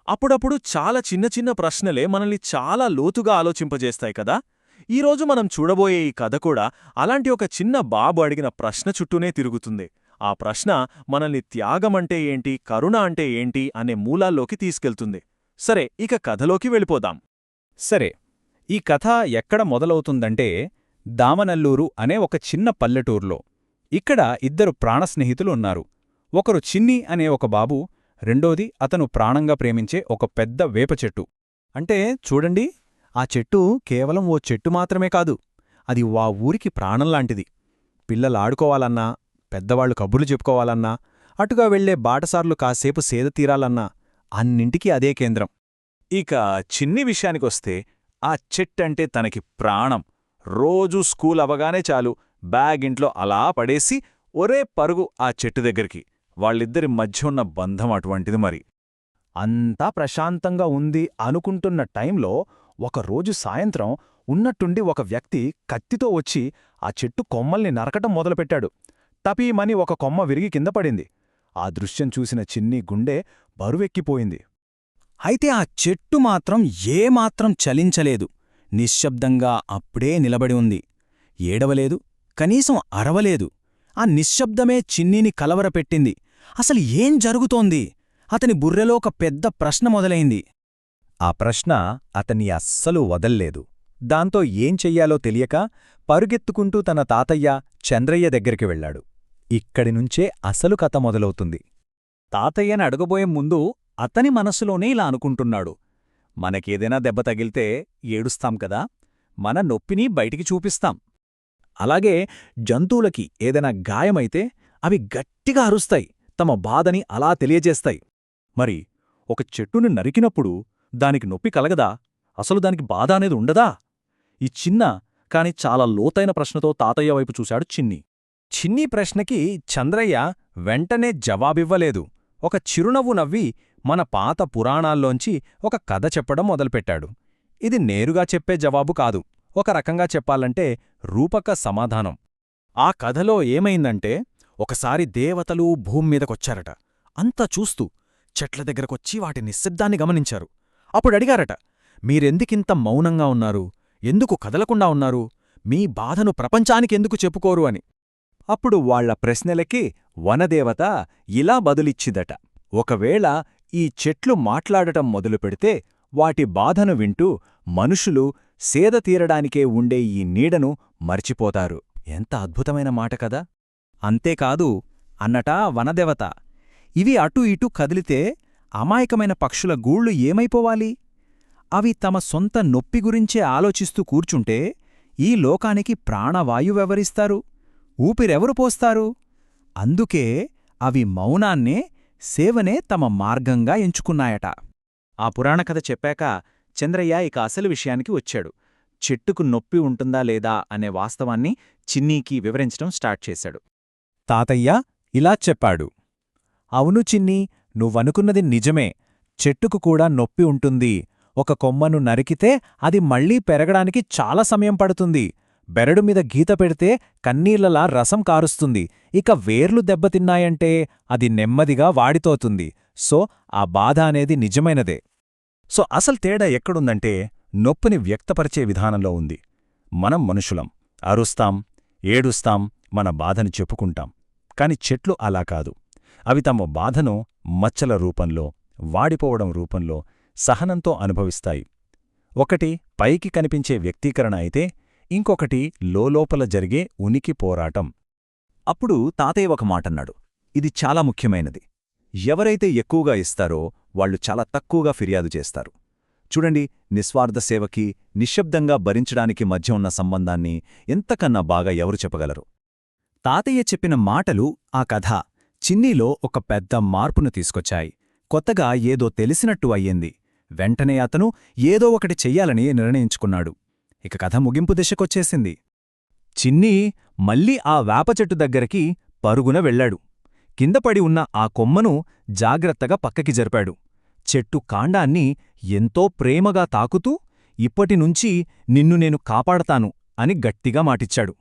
అప్పుడప్పుడు చాలా చిన్న చిన్న ప్రశ్నలే మనల్ని చాలా లోతుగా ఆలోచింపజేస్తాయి కదా. ఈరోజు మనం చూడబోయే ఈ కథ కూడా అలాంటి ఒక చిన్న బాబు అడిగిన ప్రశ్న చుట్టూనే తిరుగుతుంది. ఆ ప్రశ్న మనల్ని త్యాగమంటే ఏంటి, కరుణ అంటే ఏంటి అనే మూలాల్లోకి తీసుకెళ్తుంది. సరే, ఇక కథలోకి వెళ్ళిపోదాం. సరే, ఈ కథ ఎక్కడ మొదలవుతుందంటే దామనల్లూరు అనే ఒక చిన్న పల్లెటూర్లో. ఇక్కడ ఇద్దరు ప్రాణస్నేహితులు ఉన్నారు. ఒకరు చిన్ని అనే ఒక బాబు, రెండోది అతను ప్రాణంగా ప్రేమించే ఒక పెద్ద వేప చెట్టు. అంటే చూడండి, ఆ చెట్టు కేవలం ఓ చెట్టు మాత్రమే కాదు, అది వా ఊరికి ప్రాణంలాంటిది. పిల్లలాడుకోవాలన్నా, పెద్దవాళ్లు కబుర్లు చెప్పుకోవాలన్నా, అటుగా వెళ్లే బాటసార్లు కాసేపు సేద తీరాలన్నా అన్నింటికీ అదే కేంద్రం. ఇక చిన్ని విషయానికొస్తే ఆ చెట్టంటే తనకి ప్రాణం. రోజూ స్కూల్ అవగానే చాలు, బ్యాగ్ ఇంట్లో అలా పడేసి ఒరే పరుగు ఆ చెట్టు దగ్గరికి. వాళ్ళిద్దరి మధ్య ఉన్న బంధం అటువంటిది మరి. అంతా ప్రశాంతంగా ఉంది అనుకుంటున్న టైంలో ఒకరోజు సాయంత్రం ఉన్నట్టుండి ఒక వ్యక్తి కత్తితో వచ్చి ఆ చెట్టు కొమ్మల్ని నరకటం మొదలుపెట్టాడు. టపీమని ఒక కొమ్మ విరిగి కిందపడింది. ఆ దృశ్యం చూసిన చిన్ని గుండె బరువెక్కిపోయింది. అయితే ఆ చెట్టు మాత్రం ఏమాత్రం చలించలేదు. నిశ్శబ్దంగా అప్పుడే నిలబడి ఉంది. ఏడవలేదు, కనీసం అరవలేదు. ఆ నిశ్శబ్దమే చిన్నీని కలవరపెట్టింది. అసలు ఏం జరుగుతోంది? అతని బుర్రెలో ఒక పెద్ద ప్రశ్న మొదలైంది. ఆ ప్రశ్న అతన్ని అస్సలు వదల్లేదు. దాంతో ఏం చెయ్యాలో తెలియక పరుగెత్తుకుంటూ తన తాతయ్య చంద్రయ్య దగ్గరికి వెళ్లాడు. ఇక్కడినుంచే అసలు కథ మొదలవుతుంది. తాతయ్యని అడగబోయే ముందు అతని మనసులోనే ఇలా అనుకుంటున్నాడు. మనకేదైనా దెబ్బ తగిలితే ఏడుస్తాం కదా, మన నొప్పిని బయటికి చూపిస్తాం. అలాగే జంతువులకి ఏదైనా గాయమైతే అవి గట్టిగా అరుస్తాయి, తమ బాధని అలా తెలియజేస్తాయి. మరి ఒక చెట్టుని నరికినప్పుడు దానికి నొప్పి కలగదా? అసలు దానికి బాధ అనేది ఉండదా? ఈ చిన్న కాని చాలా లోతైన ప్రశ్నతో తాతయ్య వైపు చూశాడు చిన్ని. చిన్ని ప్రశ్నకి చంద్రయ్య వెంటనే జవాబివ్వలేదు. ఒక చిరునవ్వు నవ్వి మన పాత పురాణాల్లోంచి ఒక కథ చెప్పడం మొదలుపెట్టాడు. ఇది నేరుగా చెప్పే జవాబు కాదు, ఒక రకంగా చెప్పాలంటే రూపక సమాధానం. ఆ కథలో ఏమైందంటే, ఒకసారి దేవతలు భూమ్మీదకొచ్చారట. అంతా చూస్తూ చెట్ల దగ్గరకొచ్చి వాటి నిశ్శబ్దాన్ని గమనించారు. అప్పుడడిగారట, మీరెందుకింత మౌనంగా ఉన్నారు? ఎందుకు కదలకుండా ఉన్నారు? మీ బాధను ప్రపంచానికెందుకు చెప్పుకోరు అని. అప్పుడు వాళ్ల ప్రశ్నలకి వనదేవత ఇలా బదులిచ్చిదట, ఒకవేళ ఈ చెట్లు మాట్లాడటం మొదలుపెడితే వాటి బాధను వింటూ మనుషులు సేద తీరడానికే ఉండే ఈ నీడను మర్చిపోతారు. ఎంత అద్భుతమైన మాట కదా! అంతేకాదు అన్నటా వనదేవత, ఇవి అటూ ఇటూ కదిలితే అమాయకమైన పక్షుల గూళ్ళు ఏమైపోవాలి? అవి తమ సొంత నొప్పి గురించే ఆలోచిస్తూ కూర్చుంటే ఈ లోకానికి ప్రాణవాయువెవరిస్తారు? ఊపిరెవరు పోస్తారు? అందుకే అవి మౌనాన్నే, సేవనే తమ మార్గంగా ఎంచుకున్నాయట. ఆ పురాణకథ చెప్పాక చంద్రయ్య ఇక అసలు విషయానికి వచ్చాడు. చెట్టుకు నొప్పి ఉంటుందా లేదా అనే వాస్తవాన్ని చిన్నీకి వివరించడం స్టార్ట్ చేశాడు. తాతయ్య ఇలా చెప్పాడు, అవును చిన్నీ, నువ్వనుకున్నది నిజమే. చెట్టుకు కూడా నొప్పి ఉంటుంది. ఒక కొమ్మను నరికితే అది మళ్లీ పెరగడానికి చాలా సమయం పడుతుంది. బెరడు మీద గీత పెడితే కన్నీళ్లలా రసం కారుస్తుంది. ఇక వేర్లు దెబ్బతిన్నాయంటే అది నెమ్మదిగా వాడితోతుంది. సో ఆ బాధ అనేది నిజమైనదే. సో అసలు తేడా ఎక్కడుందంటే నొప్పిని వ్యక్తపరిచే విధానంలో ఉంది. మనం మనుషులం, అరుస్తాం, ఏడుస్తాం, మన బాధని చెప్పుకుంటాం. కాని చెట్లు అలా కాదు. అవి తమ బాధను మచ్చల రూపంలో, వాడిపోవడం రూపంలో సహనంతో అనుభవిస్తాయి. ఒకటి పైకి కనిపించే వ్యక్తీకరణ అయితే, ఇంకొకటి లోలోపల జరిగే ఉనికి పోరాటం. అప్పుడు తాతయ్య ఒక మాటన్నాడు, ఇది చాలా ముఖ్యమైనది. ఎవరైతే ఎక్కువగా ఇస్తారో వాళ్లు చాలా తక్కువగా ఫిర్యాదు చేస్తారు. చూడండి, నిస్వార్థ సేవకి, నిశ్శబ్దంగా భరించడానికి మధ్య ఉన్న సంబంధాన్ని ఎంతకన్నా బాగా ఎవరు చెప్పగలరు? తాతయ్య చెప్పిన మాటలు, ఆ కథ చిన్నీలో ఒక పెద్ద మార్పును తీసుకొచ్చాయి. కొత్తగా ఏదో తెలిసినట్టు అయ్యింది. వెంటనే అతను ఏదో ఒకటి చెయ్యాలని నిర్ణయించుకున్నాడు. ఇక కథ ముగింపు దిశకొచ్చేసింది. చిన్నీ మళ్ళీ ఆ వేపచెట్టు దగ్గరికి పరుగున వెళ్లాడు. కిందపడి ఉన్న ఆ కొమ్మను జాగ్రత్తగా పక్కకి జరిపాడు. చెట్టు కాండాన్ని ఎంతో ప్రేమగా తాకుతూ, ఇప్పటినుంచి నిన్ను నేను కాపాడతాను అని గట్టిగా మాటిచ్చాడు.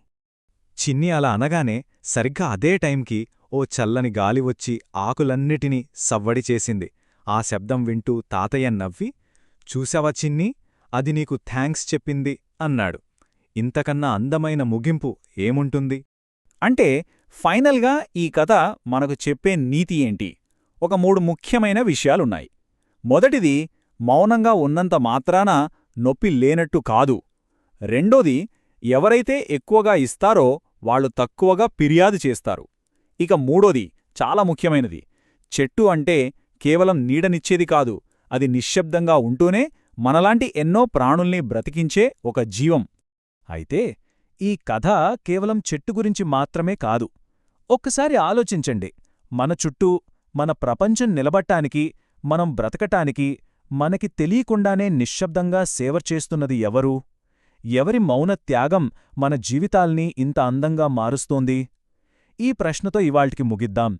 చిన్ని అలా అనగానే సరిగ్గా అదే టైంకి ఓ చల్లని గాలి వచ్చి ఆకులన్నిటినీ సవ్వడి చేసింది. ఆ శబ్దం వింటూ తాతయ్య నవ్వి, చూశావా చిన్నీ, అది నీకు థ్యాంక్స్ చెప్పింది అన్నాడు. ఇంతకన్నా అందమైన ముగింపు ఏముంటుంది? అంటే ఫైనల్గా ఈ కథ మనకు చెప్పే నీతి ఏంటి? ఒక 3 ముఖ్యమైన విషయాలున్నాయి. మొదటిది, మౌనంగా ఉన్నంత మాత్రాన నొప్పి లేనట్టు కాదు. రెండోది, ఎవరైతే ఎక్కువగా ఇస్తారో వాళ్ళు తక్కువగా ఫిర్యాదు చేస్తారు. ఇక మూడోది చాలా ముఖ్యమైనది, చెట్టు అంటే కేవలం నీడనిచ్చేది కాదు, అది నిశ్శబ్దంగా ఉంటూనే మనలాంటి ఎన్నో ప్రాణుల్ని బ్రతికించే ఒక జీవం. అయితే ఈ కథ కేవలం చెట్టు గురించి మాత్రమే కాదు. ఒక్కసారి ఆలోచించండి, మన చుట్టూ, మన ప్రపంచం నిలబట్టానికి, మనం బ్రతకటానికి మనకి తెలియకుండానే నిశ్శబ్దంగా సేవ చేస్తున్నది ఎవరు? ఎవరి మౌన త్యాగం మన జీవితాల్ని ఇంత అందంగా మారుస్తోంది? ఈ ప్రశ్నతో ఇవాళ్టికి ముగిద్దాం.